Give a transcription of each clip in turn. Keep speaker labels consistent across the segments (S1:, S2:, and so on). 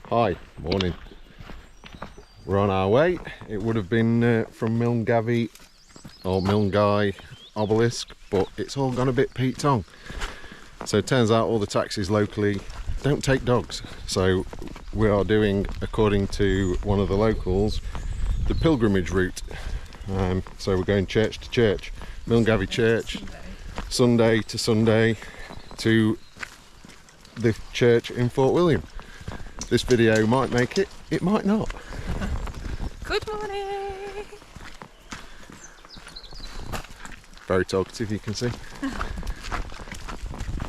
S1: Hi, morning. We're on our way. It would have been from Milngavie or Milngai obelisk, but it's all gone a bit Pete Tong. So it turns out all the taxis locally don't take dogs. So we are doing, according to one of the locals, the pilgrimage route. So we're going church to church, Milngavie Church, Sunday to Sunday to the church in Fort William. This video might make it, it might not.
S2: Good morning!
S1: Very talkative, you can see.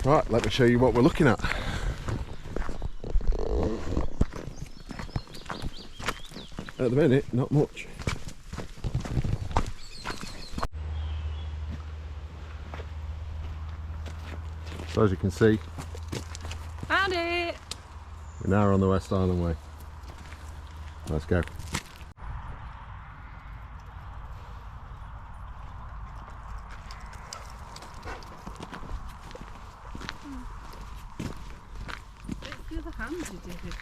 S1: Right, let me show you what we're looking at. At the minute, not much. So as you can see,
S2: Found it!
S1: we're now on the West Highland Way. Let's go.
S2: It's the other hand you did it.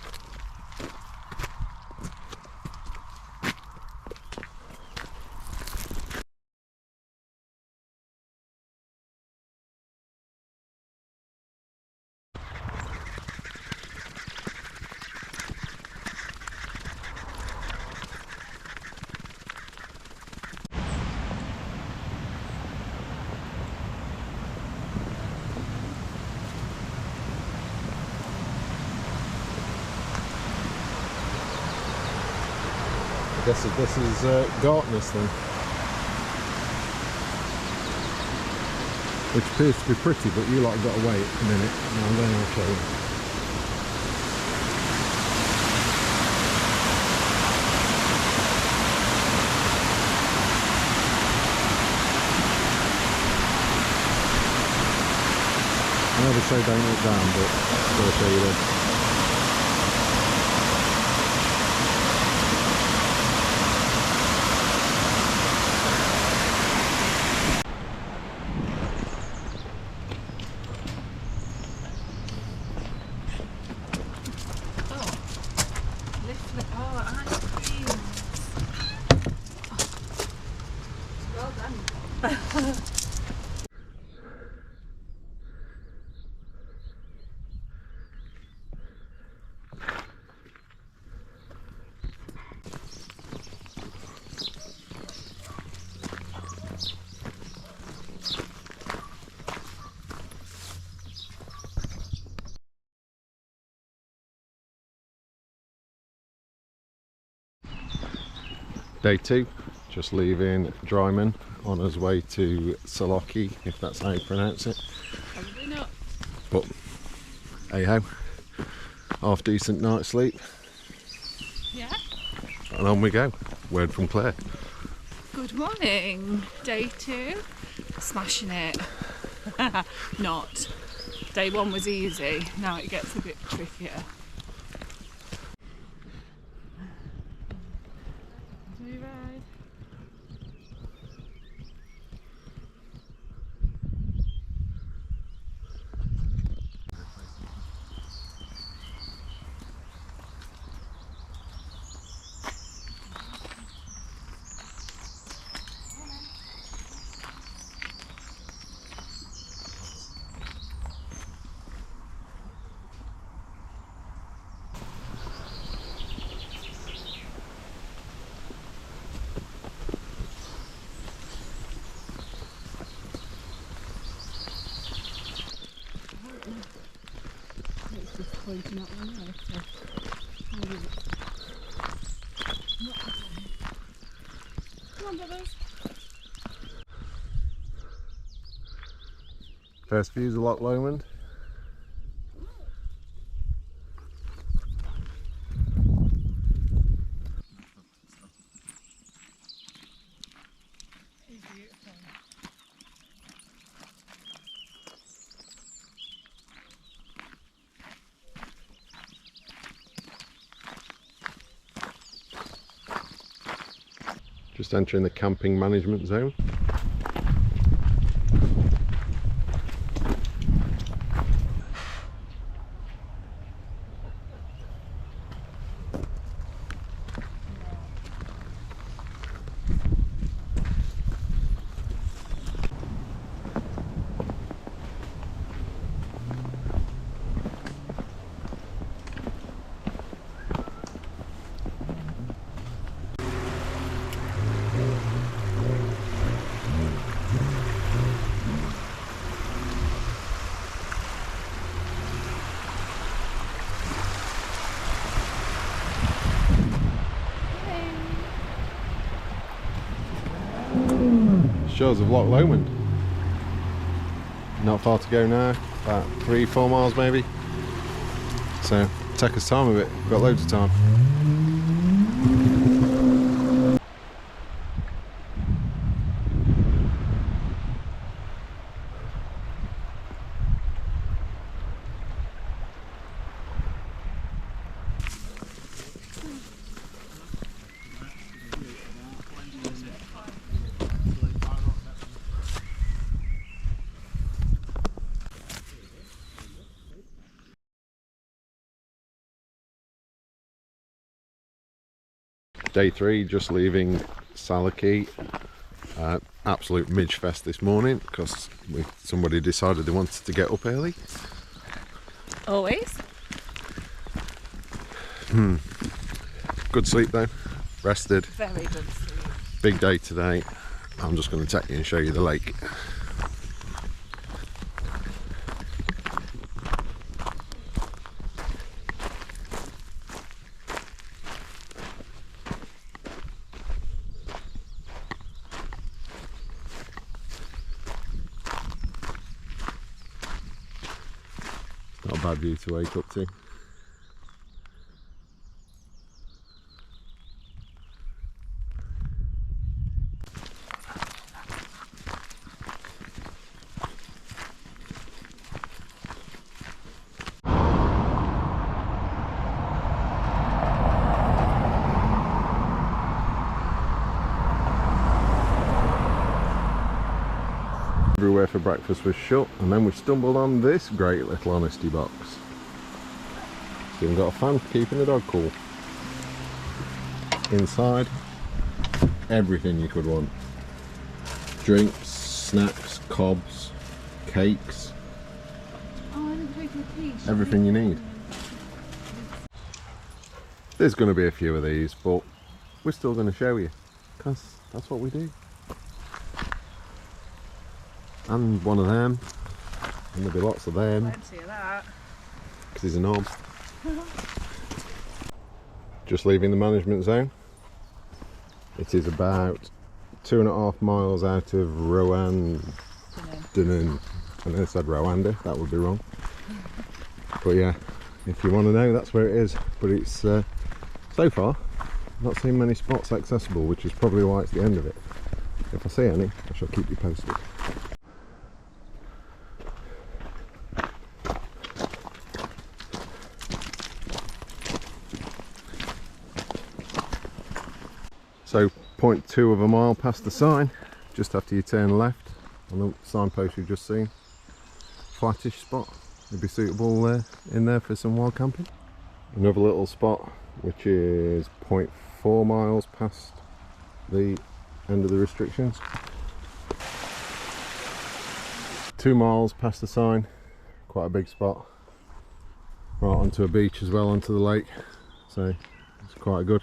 S1: I guess this is Gartness then. Which appears to be pretty, but you lot have got to wait a minute and then I'll show you. I never say don't look down, but I've got to show you this. Day 2, just leaving Drymen on his way to Sallochy, if that's how you pronounce it.
S2: Probably not.
S1: But hey ho, half decent night's sleep.
S2: Yeah.
S1: And on we go. Word from Claire.
S2: Good morning. Day 2. Smashing it. Not. Day 1 was easy. Now it gets a bit trickier. Pointing at one there, so come on, brothers.
S1: First views of Loch Lomond.
S2: It's beautiful.
S1: Just entering the camping management zone. shores of Loch Lomond. Not far to go now, about 3-4 miles maybe. So take us time a bit, we've got loads of time. Day 3, just leaving Sallochy. Absolute midge fest this morning because somebody decided they wanted to get up early.
S2: Always.
S1: Good sleep though, rested.
S2: Very good sleep.
S1: Big day today. I'm just going to take you and show you the lake. Not a bad view to wake up to. Everywhere for breakfast was shut, and then we stumbled on this great little honesty box. It's even got a fan for keeping the dog cool. Inside, everything you could want. Drinks, snacks, cobs, cakes.
S2: Oh, I didn't take my quiche.
S1: Everything you need. There's going to be a few of these, but we're still going to show you, because that's what we do. And one of them, and there'll be lots of them.
S2: Plenty of that.
S1: Because he's a knob. Just leaving the management zone. It is about 2.5 miles out of Rowan. Dunnan. I know I said Rwanda, that would be wrong. But yeah, if you want to know, that's where it is. But it's so far not seen many spots accessible, which is probably why it's the end of it. If I see any, I shall keep you posted. So 0.2 of a mile past the sign, just after you turn left on the signpost you've just seen. Flattish spot, would be suitable in there for some wild camping. Another little spot which is 0.4 miles past the end of the restrictions. 2 miles past the sign, quite a big spot. Right onto a beach as well, onto the lake, so it's quite good.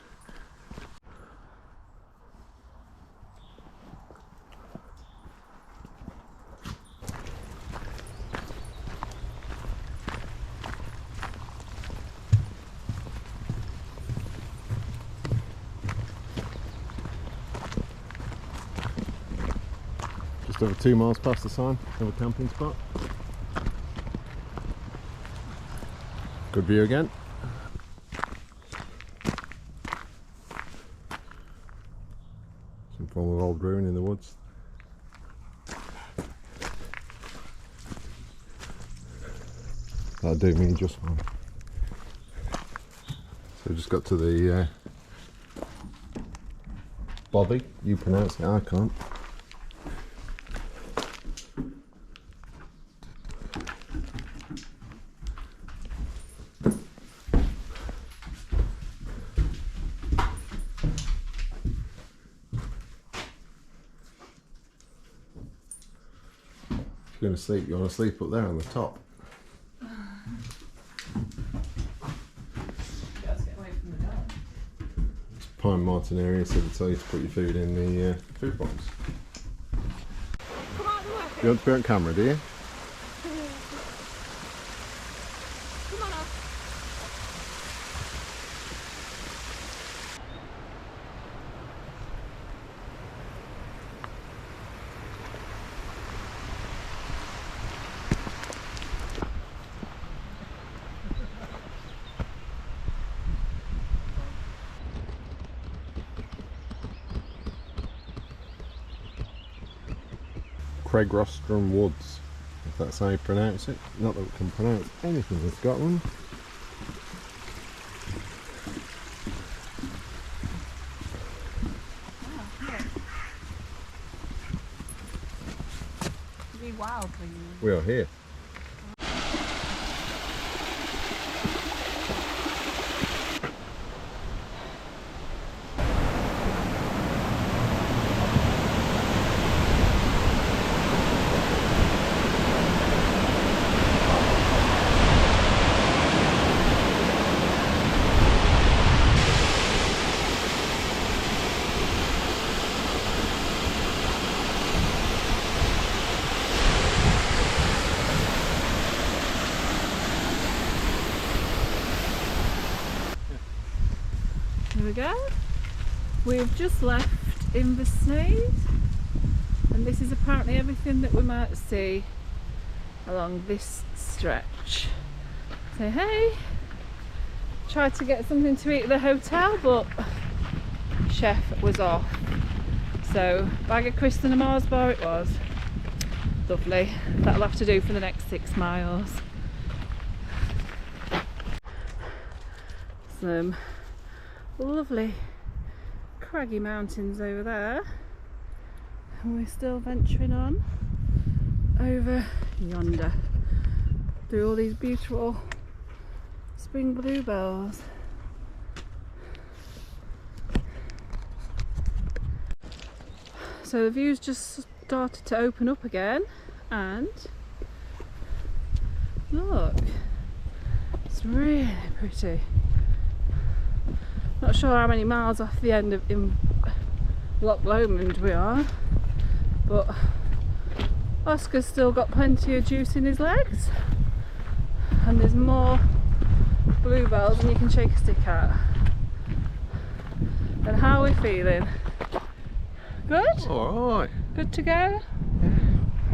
S1: Just over 2 miles past the sign, another camping spot. Good view again. Some form of old ruin in the woods. That'll do me just fine. So we just got to the bobby. You pronounce it, I can't. If you're going to sleep, you want to sleep up there on the top. Pine Martin area, so they tell you to put your food in the food box.
S2: Come out the way.
S1: You want to be on camera, do you?
S2: Come on up.
S1: Craigrostrum Woods, if that's how you pronounce it. Not that we can pronounce anything in Scotland. We are here.
S2: Here we go. We've just left Inveroran, and this is apparently everything that we might see along this stretch. So hey, tried to get something to eat at the hotel, but chef was off. So bag of crisps and a Mars bar it was. Lovely. That'll have to do for the next 6 miles. Some lovely craggy mountains over there, and we're still venturing on over yonder through all these beautiful spring bluebells. So the view's just started to open up again, and look, it's really pretty. Not sure how many miles off the end of Loch Lomond we are, but Oscar's still got plenty of juice in his legs, and there's more bluebells than you can shake a stick at. And how are we feeling? Good?
S1: Alright.
S2: Good to go?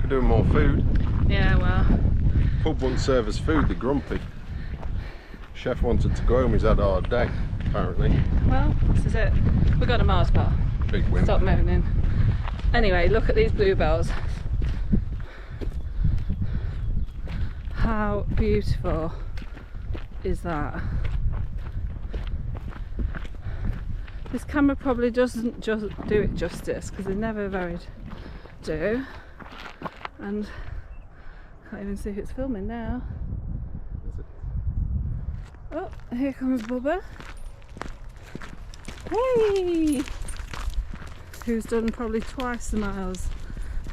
S1: Could do more food.
S2: Yeah, well.
S1: Pub wouldn't serve us food, they're grumpy. Chef wanted to go home, he's had a hard day, apparently.
S2: Well, this is it. We got a Mars bar.
S1: Big win.
S2: Stop moaning. Anyway, look at these bluebells. How beautiful is that? This camera probably doesn't just do it justice, because they never very do. And I can't even see if it's filming now. Oh, here comes Bubba. Hey! Who's done probably twice the miles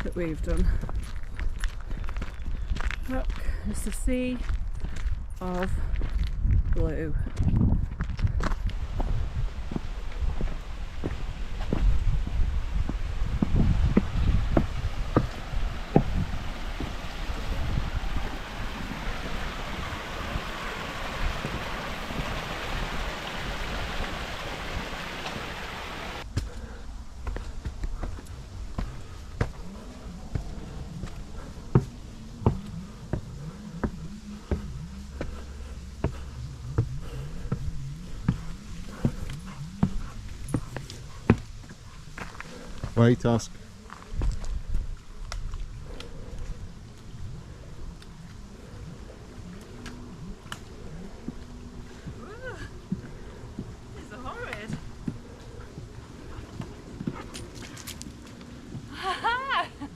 S2: that we've done. Look, it's a sea of blue.
S1: Wait, ask.
S2: This is horrid.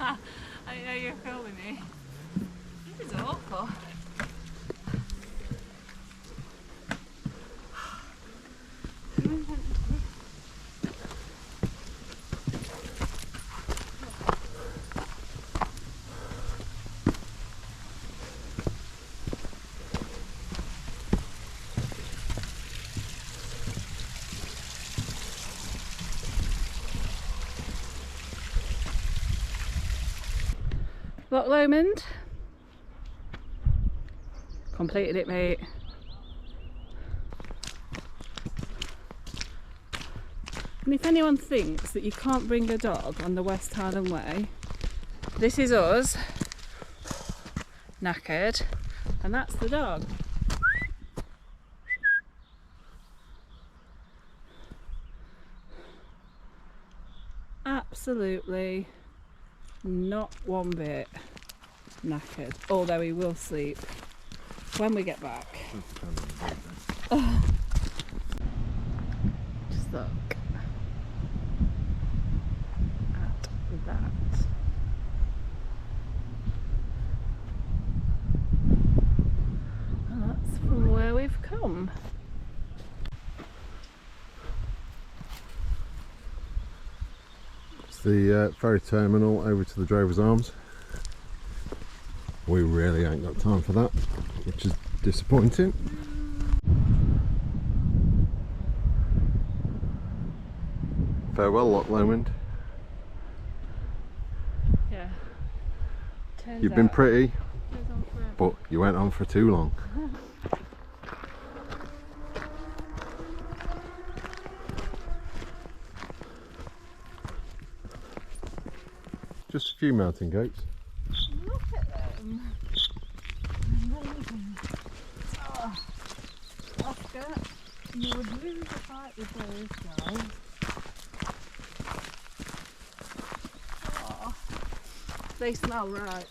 S2: I know you're filming me. This is awful. Loch Lomond. Completed it, mate. And if anyone thinks that you can't bring a dog on the West Highland Way, this is us, knackered, and that's the dog. Absolutely not one bit knackered, although he will sleep when we get back. Just look at that. And that's from where we've come.
S1: It's the ferry terminal over to the Drover's Arms. We really ain't got time for that, which is disappointing. Farewell, Loch Lomond.
S2: Yeah.
S1: You've been pretty, but you went on for too long. Just a few mountain goats.
S2: Look at them. Amazing. Oh, Oscar, you would lose a fight with those guys. Oh, they smell right.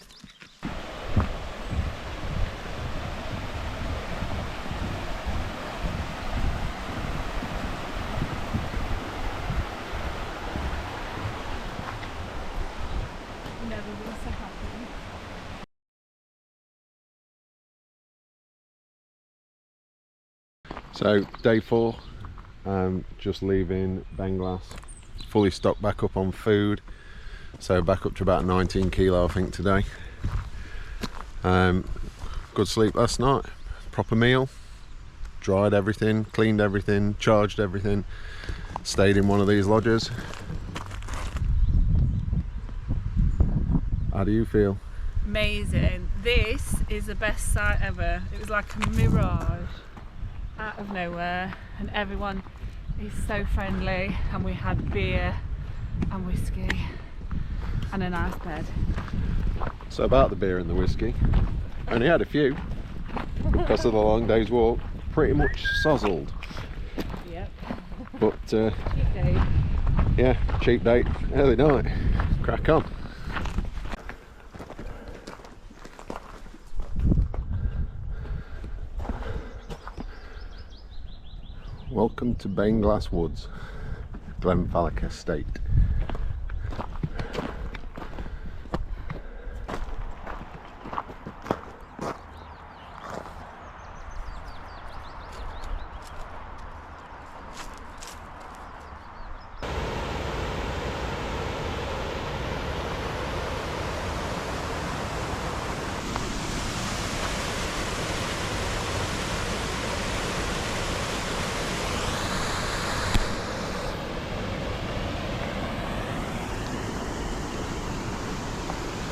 S2: Never been so happy.
S1: So day 4, just leaving Benglas, fully stocked back up on food, so back up to about 19 kilo I think today. Good sleep last night, proper meal, dried everything, cleaned everything, charged everything, stayed in one of these lodges. How do you feel?
S2: Amazing. This is the best sight ever. It was like a mirage out of nowhere, and everyone is so friendly, and we had beer and whiskey and a nice bed.
S1: So about the beer and the whiskey, only had a few because of the long day's walk, pretty much sozzled.
S2: Yep.
S1: But
S2: Cheap day.
S1: yeah, cheap date, early night, crack on. Welcome to Benglas Woods, Glenfalloch Estate.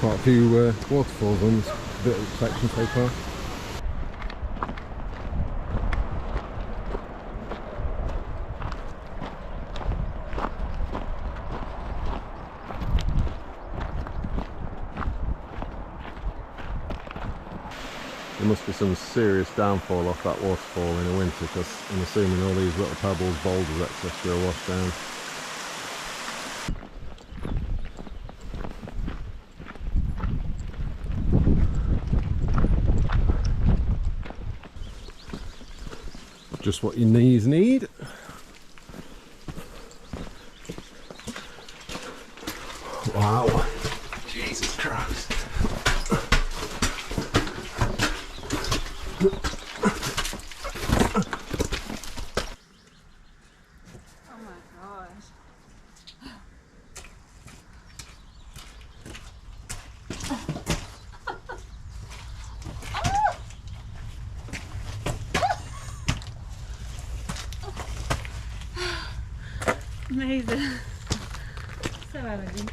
S1: Quite a few waterfalls on this bit of section so far. There must be some serious downfall off that waterfall in the winter, because I'm assuming all these little pebbles, boulders, etc. are washed down. Just what your knees need. Wow. Jesus Christ.
S2: Oh my gosh. Amazing. So elegant.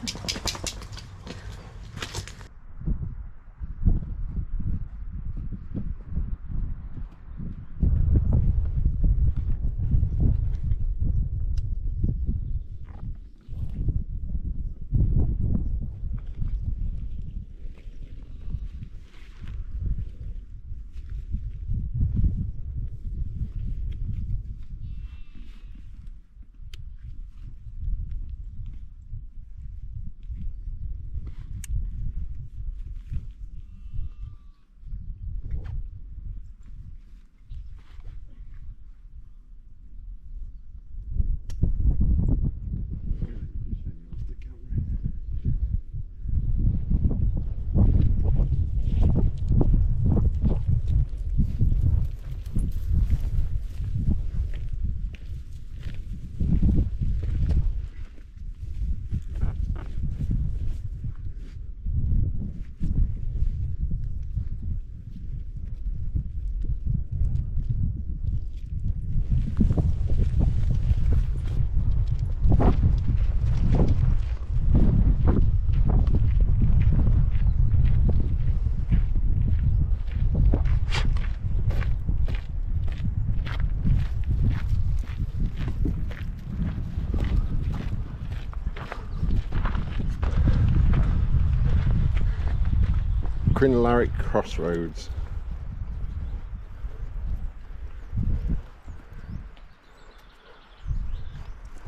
S1: Kinlochleven Crossroads.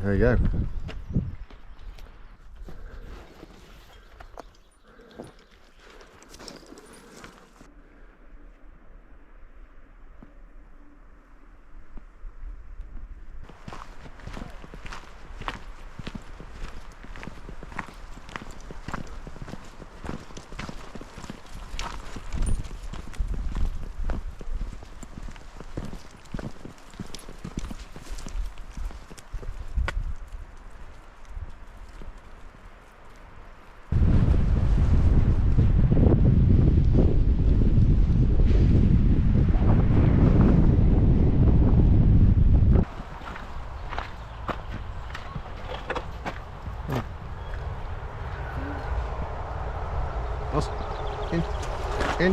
S1: There you go. In.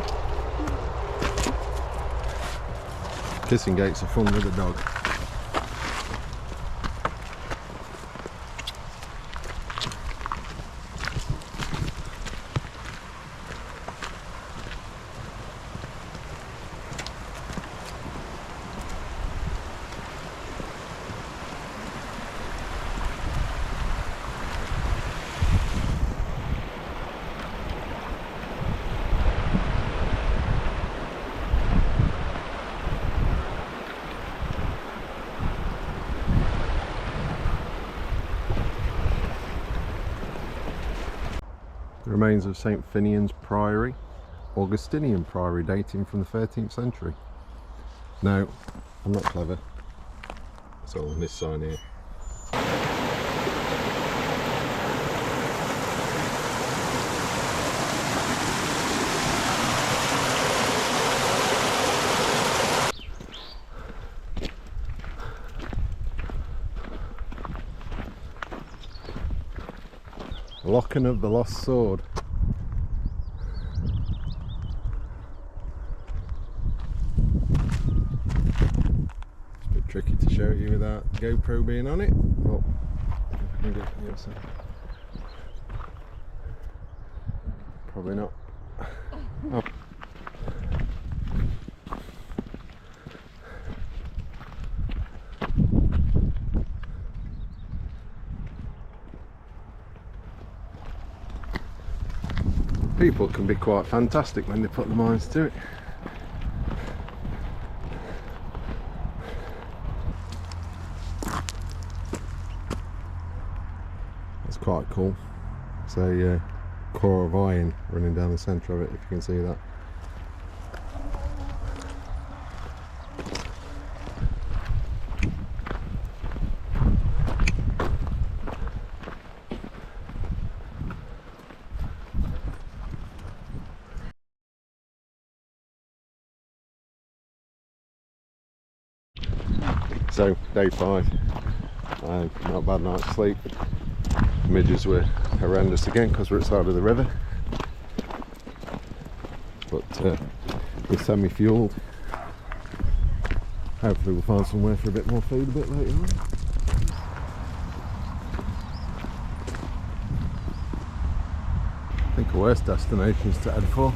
S1: Kissing gates are fun with a dog. The remains of St. Finian's Priory, Augustinian Priory dating from the 13th century. No, I'm not clever. It's all on this sign here. Locken of the Lost Sword. It's a bit tricky to show you without GoPro being on it. Well, I can get it here, so. Probably not. Oh. People can be quite fantastic when they put their minds to it. That's quite cool. It's a core of iron running down the centre of it, if you can see that. So, day 5, not a bad night's sleep. Midges were horrendous again because we're at the side of the river. But we're semi-fueled. Hopefully we'll find somewhere for a bit more food a bit later on. I think a worse destination is to head for.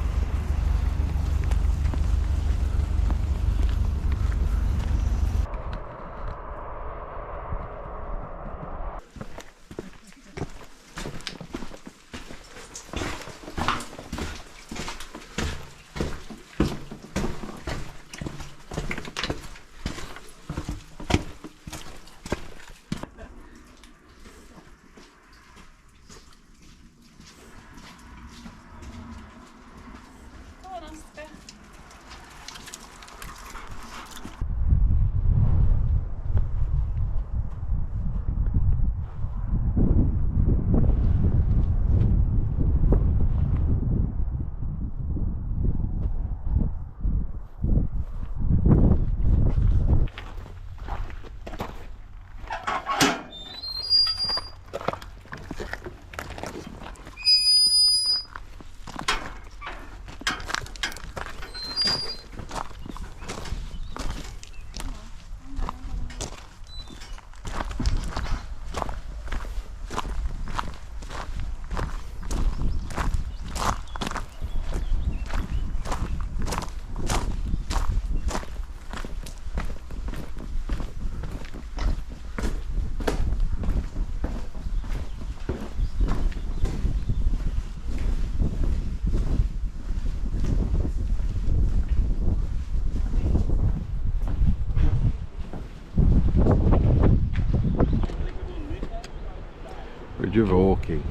S1: Bridge of Orkney.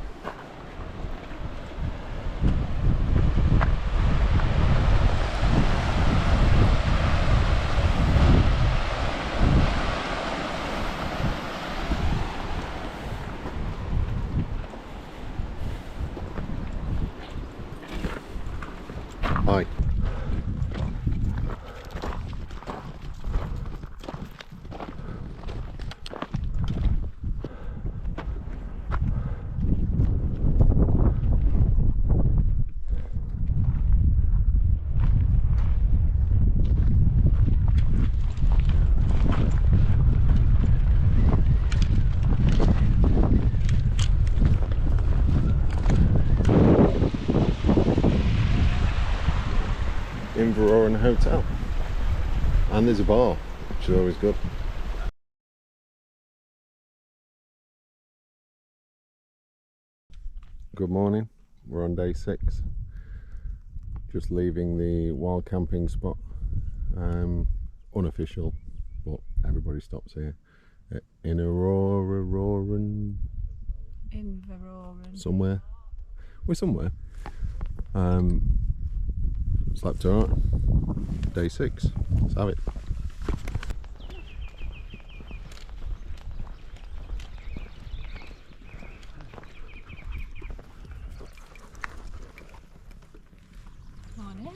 S1: Hi. Inveroran hotel, and there's a bar, which is always good. Good morning, we're on day 6, just leaving the wild camping spot, unofficial, but everybody stops here at Inveroran, somewhere, we're somewhere. Slept alright. Day 6. Let's have it.
S2: Morning.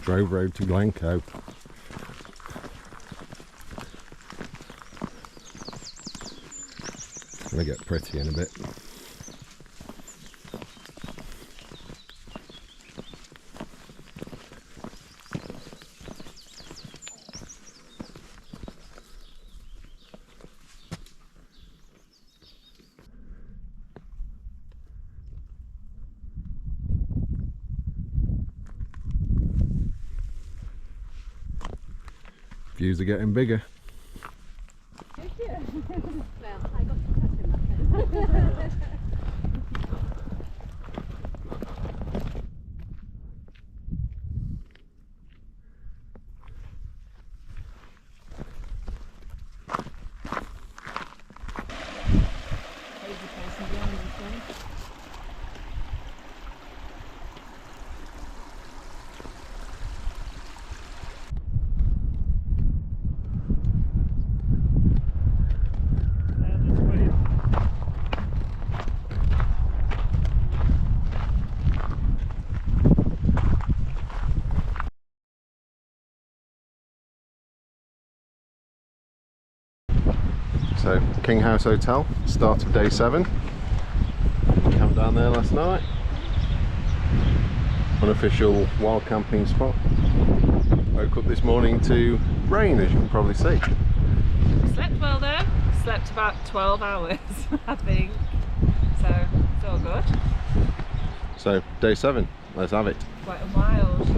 S1: Drove road to Glencoe. Gonna get pretty in a bit. Views are getting bigger.
S2: Did you?
S3: Well, I got to touch him that time.
S2: Crazy person behind me, sorry.
S1: So, Kingshouse Hotel, start of day 7. Camped down there last night. Unofficial wild camping spot. Woke up this morning to rain, as you can probably see.
S2: Slept well though. Slept about 12 hours, I think. So, it's all good.
S1: So, day 7, let's have it.
S2: Quite a wild.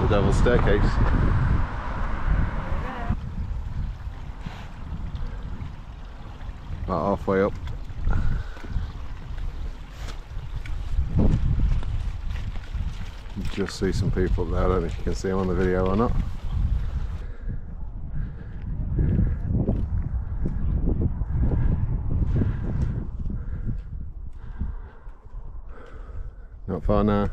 S1: Devil's Staircase. About halfway up. Just see some people there. I don't know if you can see them on the video or not. Not far now.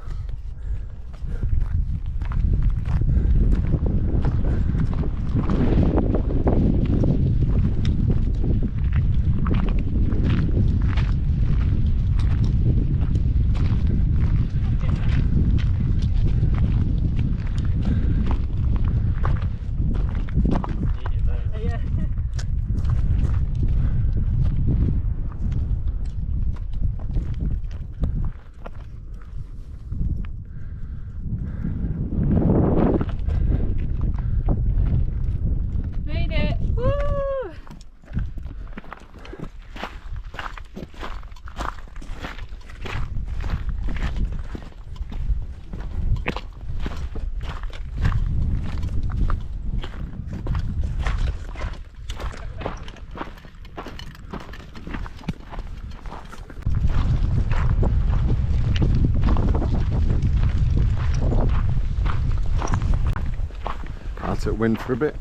S1: at wind for a bit.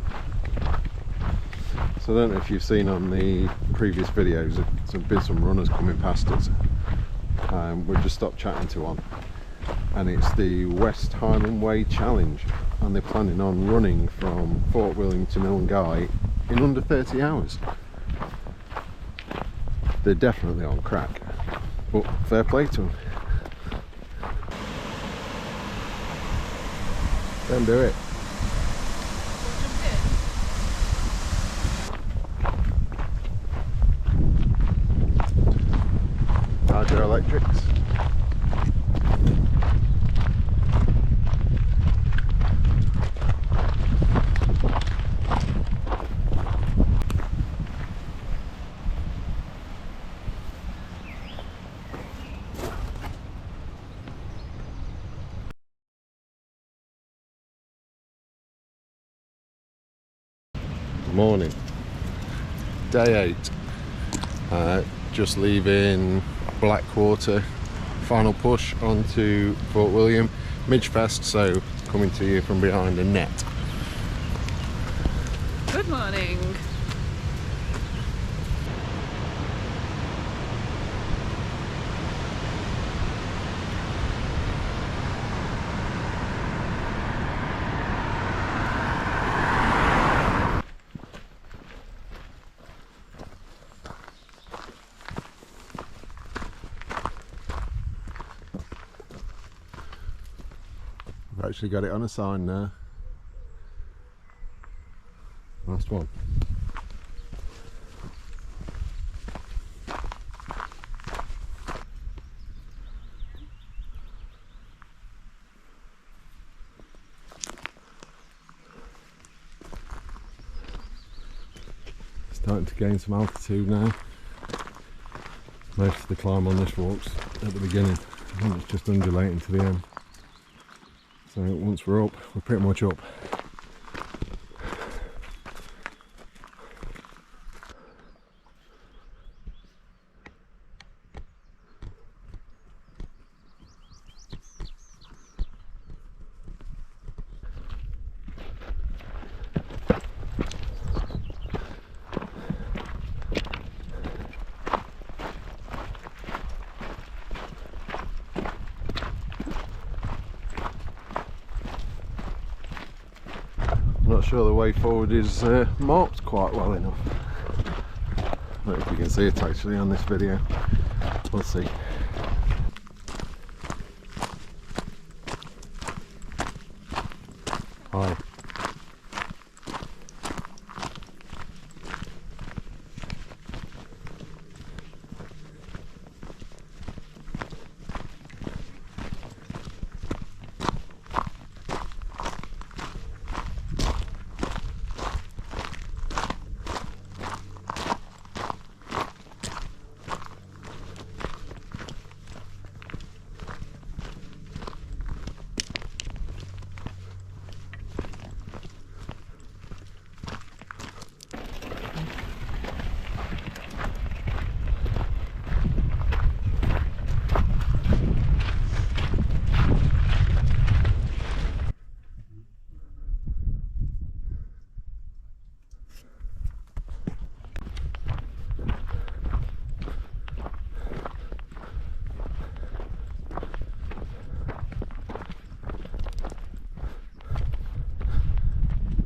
S1: So I don't know if you've seen on the previous videos, there's been some runners coming past us. We've just stopped chatting to one, and it's the West Highland Way challenge, and they're planning on running from Fort William to Milngavie in under 30 hours. They're definitely on crack, but fair play to them. Don't do it. Hydroelectrics. Morning, day 8, just leaving Blackwater, final push onto Fort William, Midgefest, so coming to you from behind a net.
S2: Good morning.
S1: I've actually got it on a sign now. Last one. Starting to gain some altitude now. Most of the climb on this walk's at the beginning, and it's just undulating to the end. So once we're up, we're pretty much up. Not sure the way forward is marked quite well enough. I don't know if you can see it actually on this video. We'll see. Hi.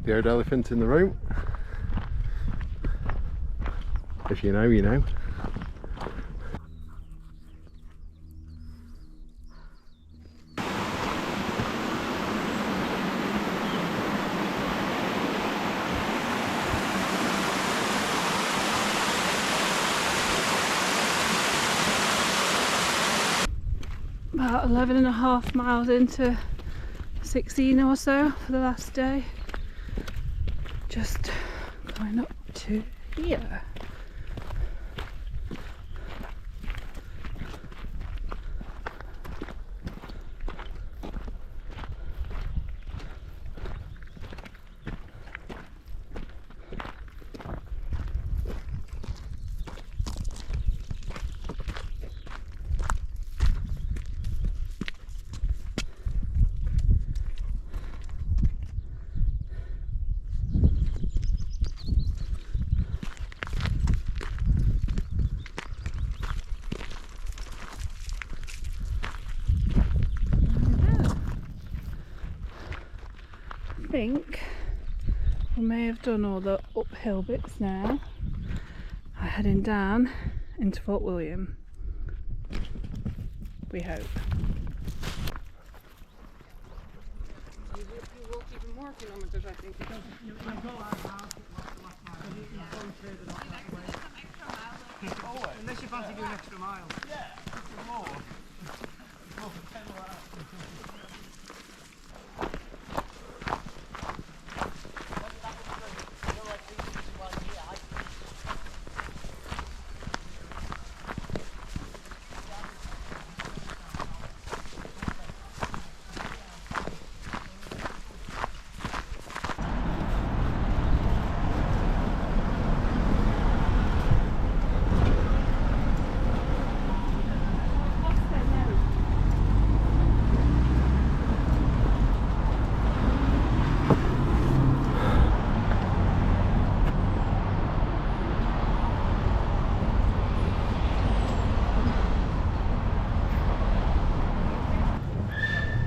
S1: The old elephant in the room. If you know, you know.
S2: About 11.5 miles into 16 or so for the last day. Just going up to here. think we may have done all the uphill bits now. We're heading down into Fort William. We hope.
S4: You walk even more kilometres, I think. Unless you fancy doing an extra mile. Yeah, more.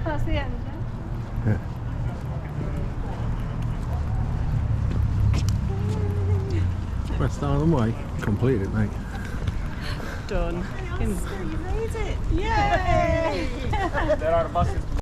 S2: That's the end then.
S1: West Highland Way, completed, mate.
S2: Done.
S3: You made it!
S2: Yay!
S4: There are buses.